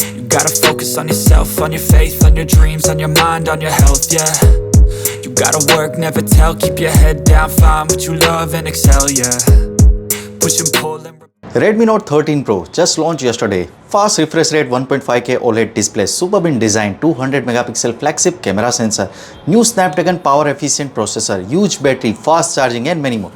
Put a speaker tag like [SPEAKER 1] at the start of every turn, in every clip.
[SPEAKER 1] You gotta focus on yourself, on your faith, on your dreams, on your mind, on your health, yeah. You gotta work, never tell, keep your head down, find what you love and excel, yeah. Push and pull and...
[SPEAKER 2] Redmi Note 13 Pro just launched yesterday. Fast refresh rate 1.5K OLED display, superb in design, 200 megapixel flagship camera sensor, new Snapdragon power efficient processor, huge battery, fast charging and many more.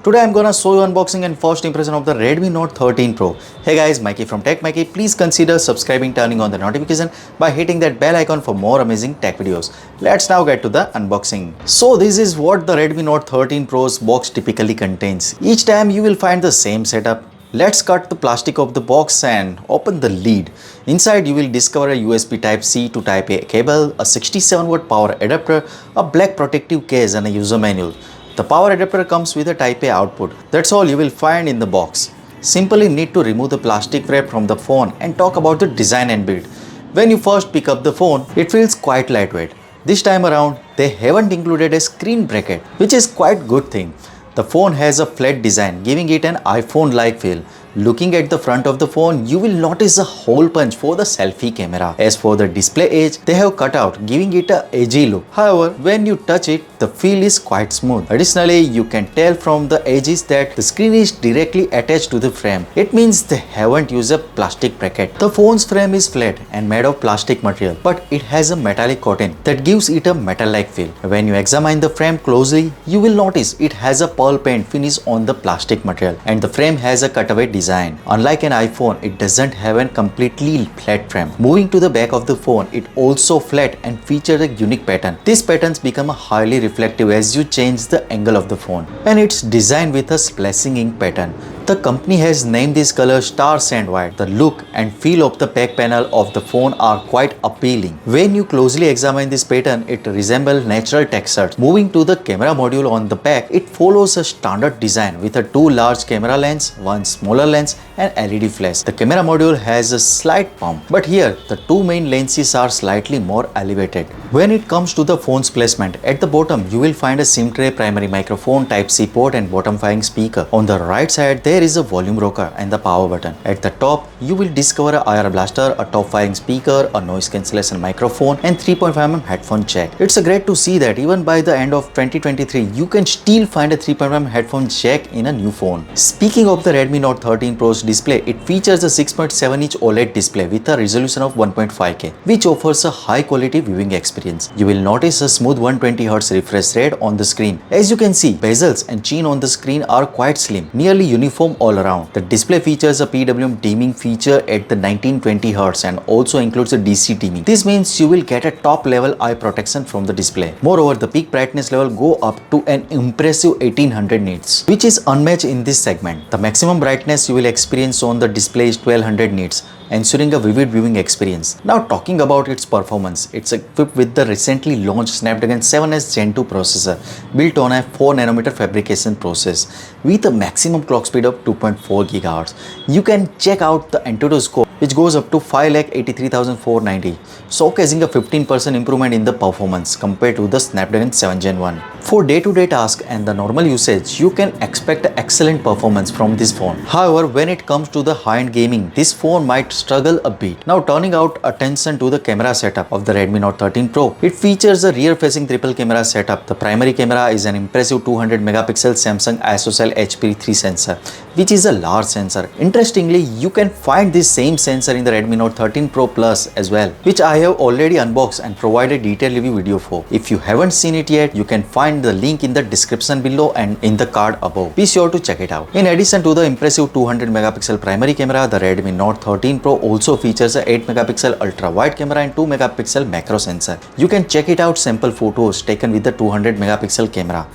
[SPEAKER 2] Today I'm gonna show you unboxing and first impression of the Redmi Note 13 Pro. Hey guys, Maiky from techmaiky. Please consider subscribing, turning on the notification by hitting that bell icon for more amazing tech videos. Let's now get to the unboxing. So this is what the Redmi Note 13 Pro's box typically contains. Each time you will find the same setup. Let's cut the plastic of the box and open the lid. Inside you will discover a USB Type-C to Type-A cable, a 67-watt power adapter, a black protective case and a user manual. The power adapter comes with a Type-A output. That's all you will find in the box. Simply need to remove the plastic wrap from the phone and talk about the design and build. When you first pick up the phone, it feels quite lightweight. This time around, they haven't included a screen bracket, which is quite good thing. The phone has a flat design, giving it an iPhone-like feel. Looking at the front of the phone, you will notice a hole punch for the selfie camera. As for the display edge, they have cut out, giving it a edgy look. However, when you touch it, the feel is quite smooth. Additionally, you can tell from the edges that the screen is directly attached to the frame. It means they haven't used a plastic bracket. The phone's frame is flat and made of plastic material, but it has a metallic coating that gives it a metal-like feel. When you examine the frame closely, you will notice it has a pearl paint finish on the plastic material, and the frame has a cutaway design. Unlike an iPhone, it doesn't have a completely flat frame. Moving to the back of the phone, it also flat and features a unique pattern. These patterns become highly reflective as you change the angle of the phone, and it's designed with a splashing ink pattern. The company has named this color Star Sand White. The look and feel of the back panel of the phone are quite appealing. When you closely examine this pattern, it resembles natural textures. Moving to the camera module on the back, it follows a standard design with a 2 large camera lens, 1 smaller lens and LED flash. The camera module has a slight pump, but here the 2 main lenses are slightly more elevated. When it comes to the phone's placement, at the bottom you will find a SIM tray, primary microphone, Type-C port and bottom-firing speaker. On the right side, there is a volume rocker and the power button. At the top, you will discover a IR blaster, a top-firing speaker, a noise cancellation microphone and 3.5mm headphone jack. It's great to see that even by the end of 2023, you can still find a 3.5mm headphone jack in a new phone. Speaking of the Redmi Note 13 Pro's display, it features a 6.7-inch OLED display with a resolution of 1.5K, which offers a high-quality viewing experience. You will notice a smooth 120Hz refresh rate on the screen. As you can see, bezels and chin on the screen are quite slim, nearly uniform all around. The display features a PWM dimming feature at the 1920Hz and also includes a DC dimming. This means you will get a top level eye protection from the display. Moreover, the peak brightness level go up to an impressive 1800 nits, which is unmatched in this segment. The maximum brightness you will experience on the display is 1200 nits, ensuring a vivid viewing experience. Now talking about its performance, it's equipped with the recently launched Snapdragon 7S Gen 2 processor built on a 4nm fabrication process with a maximum clock speed of 2.4 GHz. You can check out the Antutu score, which goes up to 5,83,490, showcasing a 15% improvement in the performance compared to the Snapdragon 7 Gen 1. For day-to-day tasks and the normal usage, you can expect excellent performance from this phone. However, when it comes to the high-end gaming, this phone might struggle a bit. Now turning out attention to the camera setup of the Redmi Note 13 Pro. It features a rear-facing triple camera setup. The primary camera is an impressive 200 megapixel Samsung ISOCELL HP3 sensor, which is a large sensor. Interestingly, you can find this same sensor in the Redmi Note 13 Pro Plus as well, which I have already unboxed and provided detailed review video for. If you haven't seen it yet, you can find the link in the description below and in the card above. Be sure to check it out. In addition to the impressive 200 megapixel primary camera, the Redmi Note 13 Pro also features a 8 megapixel ultra wide camera and 2 megapixel macro sensor. You can check it out sample photos taken with the 200 megapixel camera.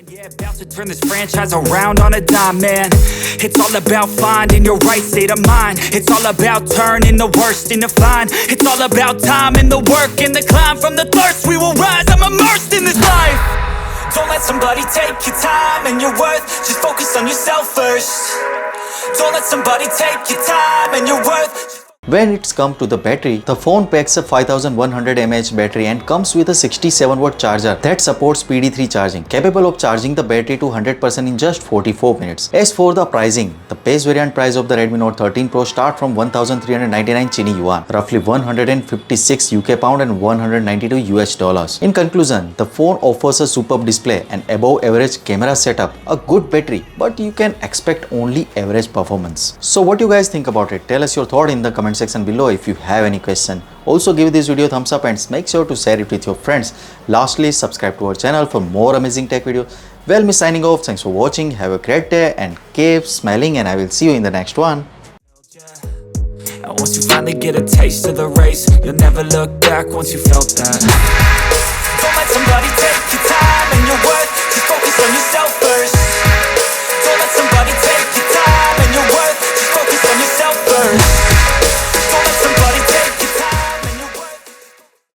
[SPEAKER 1] Yeah, about to turn this franchise around on a dime, man. It's all about finding your right state of mind. It's all about turning the worst into fine. It's all about time and the work and the climb. From the thirst we will rise, I'm immersed in this life. Don't let somebody take your time and your worth. Just focus on yourself first. Don't let somebody take your time and your worth.
[SPEAKER 2] When it's come to the battery, the phone packs a 5100 mAh battery and comes with a 67-watt charger that supports PD3 charging, capable of charging the battery to 100% in just 44 minutes. As for the pricing, the base variant price of the Redmi Note 13 Pro start from 1399 Chini Yuan, roughly 156 UK pound and 192 US dollars. In conclusion, the phone offers a superb display, an above average camera setup, a good battery, but you can expect only average performance. So what you guys think about it? Tell us your thought in the comment section below. If you have any question, also give this video a thumbs up and make sure to share it with your friends. Lastly, subscribe to our channel for more amazing tech videos. Well, me signing off. Thanks for watching. Have a great day and keep smiling, and I will see you in the next one.
[SPEAKER 1] And once you finally get a taste of the race, you'll never look back once you felt that. Don't let somebody take